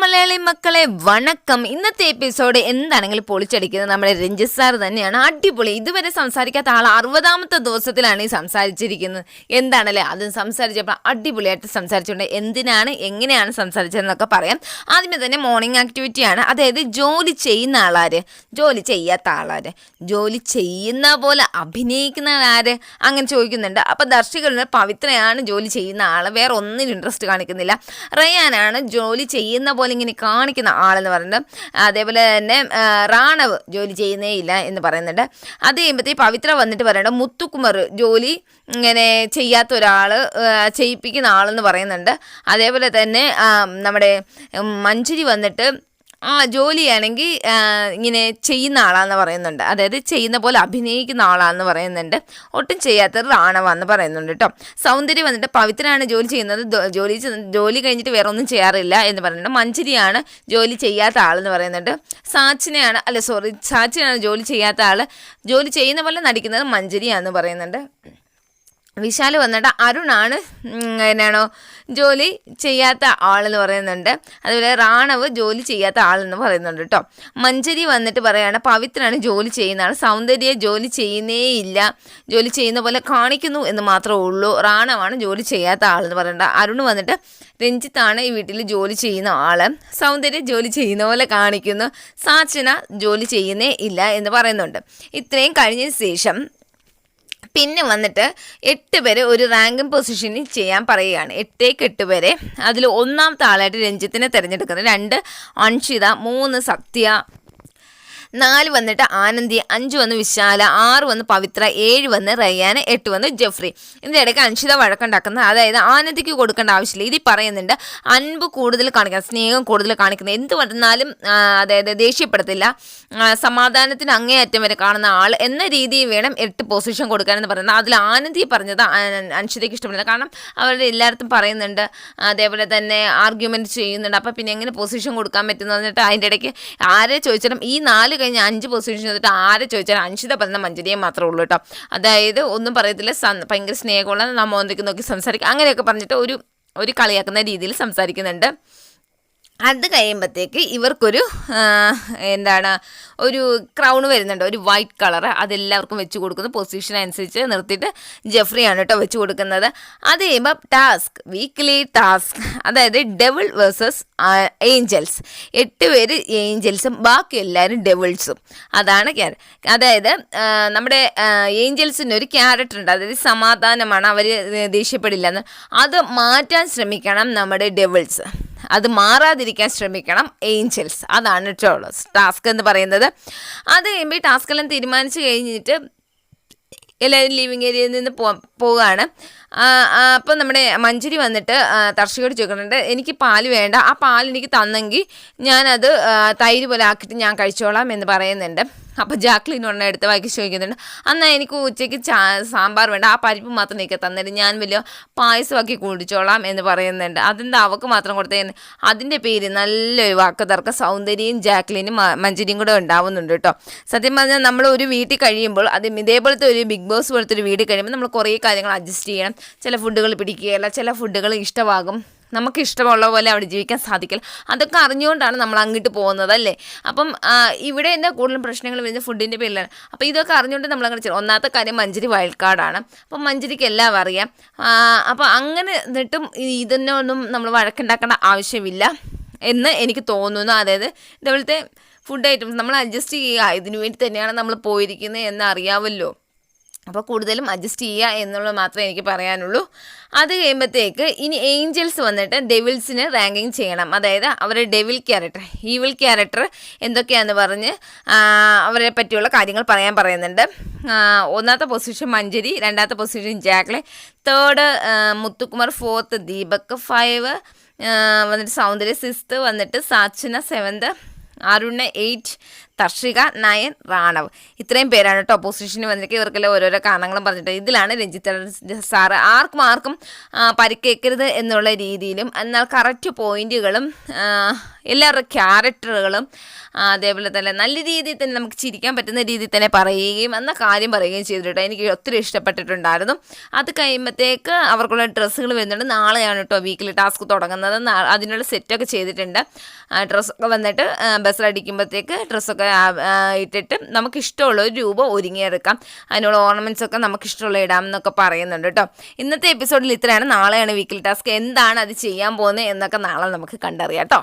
മലയാളി മക്കളെ വണക്കം. ഇന്നത്തെ എപ്പിസോഡ് എന്താണെങ്കിലും പൊളിച്ചടിക്കുന്നത് നമ്മുടെ രഞ്ജിത്ത് സാർ തന്നെയാണ്. അടിപൊളി. ഇതുവരെ സംസാരിക്കാത്ത ആൾ 60ാമത്തെ ദിവസത്തിലാണ് ഈ സംസാരിച്ചിരിക്കുന്നത്. എന്താണല്ലേ അത് സംസാരിച്ചപ്പോൾ അടിപൊളിയായിട്ട് സംസാരിച്ചുകൊണ്ട് എന്തിനാണ് എങ്ങനെയാണ് സംസാരിച്ചതെന്നൊക്കെ പറയാം. ആദ്യമേ തന്നെ മോർണിംഗ് ആക്ടിവിറ്റിയാണ്. അതായത് ജോലി ചെയ്യുന്ന ആളാര്, ജോലി ചെയ്യാത്ത ആളാര്, ജോലി ചെയ്യുന്ന പോലെ അഭിനയിക്കുന്ന ആര്, അങ്ങനെ ചോദിക്കുന്നുണ്ട്. അപ്പോൾ ദർശകരുടെ പവിത്രയാണ് ജോലി ചെയ്യുന്ന ആൾ, വേറെ ഒന്നിനും ഇൻട്രസ്റ്റ് കാണിക്കുന്നില്ല. റയാനാണ് ജോലി ചെയ്യുന്ന പോലെ ഇങ്ങനെ കാണിക്കുന്ന ആളെന്ന് പറയുന്നത്. അതേപോലെ തന്നെ റാണവ് ജോലി ചെയ്യുന്നേ ഇല്ല എന്ന് പറയുന്നുണ്ട്. അത് കഴിയുമ്പോഴത്തേ പവിത്ര വന്നിട്ട് പറയണ്ട മുത്തുകുമാർ ജോലി ഇങ്ങനെ ചെയ്യാത്ത ഒരാൾ ചെയ്യിപ്പിക്കുന്ന ആളെന്ന് പറയുന്നുണ്ട്. അതേപോലെ തന്നെ നമ്മുടെ മഞ്ജരി വന്നിട്ട് ജോലിയാണെങ്കിൽ ഇങ്ങനെ ചെയ്യുന്ന ആളാണെന്ന് പറയുന്നുണ്ട്. അതായത് ചെയ്യുന്ന പോലെ അഭിനയിക്കുന്ന ആളാണെന്ന് പറയുന്നുണ്ട്. ഒട്ടും ചെയ്യാത്ത റാണവാന്ന് പറയുന്നുണ്ട് കേട്ടോ. സൗന്ദര്യം വന്നിട്ട് പവിത്രയാണ് ജോലി ചെയ്യുന്നത്, ജോലി കഴിഞ്ഞിട്ട് വേറെ ഒന്നും ചെയ്യാറില്ല എന്ന് പറയുന്നുണ്ട്. മഞ്ജരിയാണ് ജോലി ചെയ്യാത്ത ആളെന്ന് പറയുന്നുണ്ട്. സാച്ചിനാണ് ജോലി ചെയ്യാത്ത ആൾ, ജോലി ചെയ്യുന്ന പോലെ നടിക്കുന്നത് മഞ്ജരിയാണെന്ന് പറയുന്നുണ്ട്. വിശാൽ വന്നിട്ട് അരുണാണ് എന്നാണോ ജോലി ചെയ്യാത്ത ആളെന്ന് പറയുന്നുണ്ട്. അതുപോലെ റാണവ് ജോലി ചെയ്യാത്ത ആളെന്ന് പറയുന്നുണ്ട് കേട്ടോ. മഞ്ജരി വന്നിട്ട് പറയുകയാണ് പവിത്രയാണ് ജോലി ചെയ്യുന്ന ആൾ, സൗന്ദര്യം ജോലി ചെയ്യുന്നേ ഇല്ല, ജോലി ചെയ്യുന്ന പോലെ കാണിക്കുന്നു എന്ന് മാത്രമേ ഉള്ളൂ, റാണവാണ് ജോലി ചെയ്യാത്ത ആളെന്ന് പറയുന്നുണ്ട്. അരുൺ വന്നിട്ട് രഞ്ജിത്താണ് ഈ വീട്ടിൽ ജോലി ചെയ്യുന്ന ആൾ, സൗന്ദര്യം ജോലി ചെയ്യുന്ന പോലെ കാണിക്കുന്നു, സാച്ചന ജോലി ചെയ്യുന്നേ ഇല്ല എന്ന് പറയുന്നുണ്ട്. ഇത്രയും കഴിഞ്ഞ ശേഷം പിന്നെ വന്നിട്ട് 8 പേരെ ഒരു റാങ്കിങ് പൊസിഷനിൽ ചെയ്യാൻ പറയുകയാണ്. 8 പേരെ. അതിൽ ഒന്നാമത്തെ ആളായിട്ട് രഞ്ജിത്തിനെ തിരഞ്ഞെടുക്കുന്നത്, 2 അൻഷിത, 3 സത്യ, 4 വന്നിട്ട് ആനന്ദി, 5 വന്ന് വിശാല, 6 വന്ന് പവിത്ര, 7 വന്ന് റയ്യാൻ, 8 വന്ന് ജെഫ്രി. ഇതിൻ്റെ ഇടയ്ക്ക് അൻഷിത വഴക്കുണ്ടാക്കുന്നത്, അതായത് ആനന്ദിക്ക് കൊടുക്കേണ്ട ആവശ്യമില്ല. ഇതിൽ പറയുന്നുണ്ട് അൻപ് കൂടുതൽ കാണിക്കണം, സ്നേഹം കൂടുതൽ കാണിക്കുന്നത്, എന്ത് പറഞ്ഞാലും അതായത് ദേഷ്യപ്പെടത്തില്ല, സമാധാനത്തിന് അങ്ങേയറ്റം വരെ കാണുന്ന ആൾ എന്ന രീതിയിൽ വേണം 8 പൊസിഷൻ കൊടുക്കാനെന്ന് പറയുന്നത്. അതിൽ ആനന്ദി പറഞ്ഞത് അൻഷിതയ്ക്ക് ഇഷ്ടമില്ല. കാരണം അവരുടെ എല്ലായിടത്തും പറയുന്നുണ്ട്, അതേപോലെ തന്നെ ആർഗ്യുമെൻറ്റ് ചെയ്യുന്നുണ്ട്. അപ്പോൾ പിന്നെ എങ്ങനെ പൊസിഷൻ കൊടുക്കാൻ പറ്റുമെന്ന് പറഞ്ഞിട്ട് അതിൻ്റെ ഇടയ്ക്ക് ആരെ ചോദിച്ചാലും ഈ 4 കഴിഞ്ഞ് 5 പൊസിഷൻ ചെയ്തിട്ട് ആരെ ചോദിച്ചാലും അൻഷിത പറയുന്ന മഞ്ജരിയെ മാത്രമേ ഉള്ളൂ കേട്ടോ. അതായത് ഒന്നും പറയത്തില്ല, ഭയങ്കര സ്നേഹമുള്ള നമ്മോന്തൊക്കെ നോക്കി സംസാരിക്കുക, അങ്ങനെയൊക്കെ പറഞ്ഞിട്ട് ഒരു കളിയാക്കുന്ന രീതിയിൽ സംസാരിക്കുന്നുണ്ട്. അത് കഴിയുമ്പോഴത്തേക്ക് ഇവർക്കൊരു ഒരു ക്രൗൺ വരുന്നുണ്ട്, ഒരു വൈറ്റ് കളർ, അതെല്ലാവർക്കും വെച്ച് കൊടുക്കുന്നു. പൊസിഷൻ അനുസരിച്ച് നിർത്തിയിട്ട് ജെഫ്രിയാണ് കേട്ടോ വെച്ച് കൊടുക്കുന്നത്. അത് കഴിയുമ്പോൾ വീക്ക്ലി ടാസ്ക്, അതായത് ഡെവിൾ വേഴ്സസ് ഏഞ്ചൽസ്. 8 പേര് ഏഞ്ചൽസും ബാക്കി എല്ലാവരും ഡെവിൾസും. അതാണ് അതായത് നമ്മുടെ ഏഞ്ചൽസിന് ഒരു ക്യാരക്ടർ ഉണ്ട്, അതായത് സമാധാനമാണ്, അവർ ദേഷ്യപ്പെടില്ലെന്ന്. അത് മാറ്റാൻ ശ്രമിക്കണം നമ്മുടെ ഡെവിൾസ്, അത് മാറാതിരിക്കാൻ ശ്രമിക്കണം ഏഞ്ചൽസ്. അതാണ് ടാസ്ക് എന്ന് പറയുന്നത്. അത് കഴിയുമ്പോൾ ഈ ടാസ്കെല്ലാം തീരുമാനിച്ച് കഴിഞ്ഞിട്ട് എല്ലാവരും ലിവിങ് ഏരിയയിൽ നിന്ന് പോവുകയാണ്. അപ്പോൾ നമ്മുടെ മഞ്ജരി വന്നിട്ട് തർഷികയോട് ചോദിക്കുന്നുണ്ട്, എനിക്ക് പാല് വേണ്ട, ആ പാൽ എനിക്ക് തന്നെങ്കിൽ ഞാനത് തൈര് പോലെ ആക്കിയിട്ട് ഞാൻ കഴിച്ചോളാം എന്ന് പറയുന്നുണ്ട്. അപ്പോൾ ജാക്ലിൻ ഒരെണ്ണം എടുത്ത് വായിക്ക് ചോദിക്കുന്നുണ്ട്, എന്നാൽ എനിക്ക് ഉച്ചയ്ക്ക് സാമ്പാർ വേണ്ട, ആ പരിപ്പ് മാത്രം നീക്കി തന്നിട്ട് ഞാൻ വലിയ പായസമാക്കി കുടിച്ചോളാം എന്ന് പറയുന്നുണ്ട്. അതെന്താ അവൾക്ക് മാത്രം കൊടുത്തതെന്ന്. അതിൻ്റെ പേര് നല്ലൊരു വാക്ക് തർക്കം സൗന്ദര്യയും ജാക്ലിനും മഞ്ജരിയും കൂടെ ഉണ്ടാവുന്നുണ്ട് കേട്ടോ. സത്യം പറഞ്ഞാൽ നമ്മൾ ഒരു വീട്ടിൽ കഴിയുമ്പോൾ ഇതേപോലത്തെ ഒരു ബിഗ് ബോസ് പോലത്തെ ഒരു വീട്ടിൽ കഴിയുമ്പോൾ നമ്മൾ കുറേ കാര്യങ്ങൾ അഡ്ജസ്റ്റ് ചെയ്യണം. ചില ഫുഡുകൾ പിടിക്കുകയില്ല, ചില ഫുഡുകൾ ഇഷ്ടമാകും, നമുക്ക് ഇഷ്ടമുള്ള പോലെ അവിടെ ജീവിക്കാൻ സാധിക്കില്ല. അതൊക്കെ അറിഞ്ഞുകൊണ്ടാണ് നമ്മൾ അങ്ങോട്ട് പോകുന്നത് അല്ലേ. അപ്പം ഇവിടെ എന്താ കൂടുതലും പ്രശ്നങ്ങൾ വരുന്നത് ഫുഡിൻ്റെ പേരിലാണ്. അപ്പോൾ ഇതൊക്കെ അറിഞ്ഞുകൊണ്ട് നമ്മൾ അങ്ങനെ ചെയ്യും. ഒന്നാമത്തെ കാര്യം മഞ്ജരി വയൽക്കാടാണ്, അപ്പം മഞ്ജരിക്ക് എല്ലാം അറിയാം. അപ്പോൾ അങ്ങനെ എന്നിട്ടും ഇതിനൊന്നും നമ്മൾ വഴക്കുണ്ടാക്കേണ്ട ആവശ്യമില്ല എന്ന് എനിക്ക് തോന്നുന്നു. അതായത് ഇതേപോലത്തെ ഫുഡ് ഐറ്റംസ് നമ്മൾ അഡ്ജസ്റ്റ് ചെയ്യുക, ഇതിനു വേണ്ടി തന്നെയാണ് നമ്മൾ പോയിരിക്കുന്നത് എന്ന് അറിയാമല്ലോ. അപ്പോൾ കൂടുതലും അഡ്ജസ്റ്റ് ചെയ്യുക എന്നുള്ളത് മാത്രമേ എനിക്ക് പറയാനുള്ളൂ. അത് കഴിയുമ്പോഴത്തേക്ക് ഇനി ഏഞ്ചൽസ് വന്നിട്ട് ഡെവിൾസിന് റാങ്കിങ് ചെയ്യണം. അതായത് അവരുടെ ഡെവിൽ ക്യാരക്ടർ, ഈവിൾ ക്യാരക്ടർ എന്തൊക്കെയാണെന്ന് പറഞ്ഞ് അവരെ പറ്റിയുള്ള കാര്യങ്ങൾ പറയുന്നുണ്ട്. ഒന്നാമത്തെ പൊസിഷൻ മഞ്ജരി, 2ാമത്തെ position Jacqueline, 3rd Muthukumar, 4th Deepak, 5 വന്നിട്ട് സൗന്ദര്യ, 6th വന്നിട്ട് സാച്ചന, 7th അരുണ്, 8 തർഷിക, നയൻ, റാണവ്. ഇത്രയും പേരാണ് കേട്ടോ പൊസിഷന് വന്നിട്ട്. ഇവർക്കെല്ലാം ഓരോരോ കാരണങ്ങളും പറഞ്ഞിട്ട് ഇതിലാണ് രഞ്ജിത്ത് സാറ് ആർക്കും പരിക്കേക്കരുത് എന്നുള്ള രീതിയിലും എന്നാൽ കറക്റ്റ് പോയിന്റുകളും എല്ലാവരുടെ ക്യാരക്ടറുകളും അതേപോലെ തന്നെ നല്ല രീതിയിൽ തന്നെ നമുക്ക് ചിരിക്കാൻ പറ്റുന്ന രീതിയിൽ തന്നെ പറയുകയും എന്ന കാര്യം പറയുകയും ചെയ്തിട്ടോ. എനിക്ക് ഒത്തിരി ഇഷ്ടപ്പെട്ടിട്ടുണ്ടായിരുന്നു. അത് കഴിയുമ്പോഴത്തേക്ക് അവർക്കുള്ള ഡ്രസ്സുകൾ വരുന്നുണ്ട്. നാളെയാണ് കേട്ടോ വീക്കിലി ടാസ്ക് തുടങ്ങുന്നത്. അതിനുള്ള സെറ്റൊക്കെ ചെയ്തിട്ടുണ്ട്. ഡ്രസ്സൊക്കെ വന്നിട്ട് ബസ്സിലടിക്കുമ്പോഴത്തേക്ക് ഡ്രസ്സൊക്കെ ഇട്ടിട്ട് നമുക്കിഷ്ടമുള്ള ഒരു രൂപ ഒരുങ്ങിയെടുക്കാം. അതിനുള്ള ഓർണമെൻറ്റ്സ് ഒക്കെ നമുക്കിഷ്ടമുള്ള ഇടാം എന്നൊക്കെ പറയുന്നുണ്ട് കേട്ടോ. ഇന്നത്തെ എപ്പിസോഡിൽ ഇത്രയാണ്. നാളെയാണ് വീക്കിലി ടാസ്ക്. എന്താണ് അത് ചെയ്യാൻ പോകുന്നത് എന്നൊക്കെ നാളെ നമുക്ക് കണ്ടറിയാം കേട്ടോ.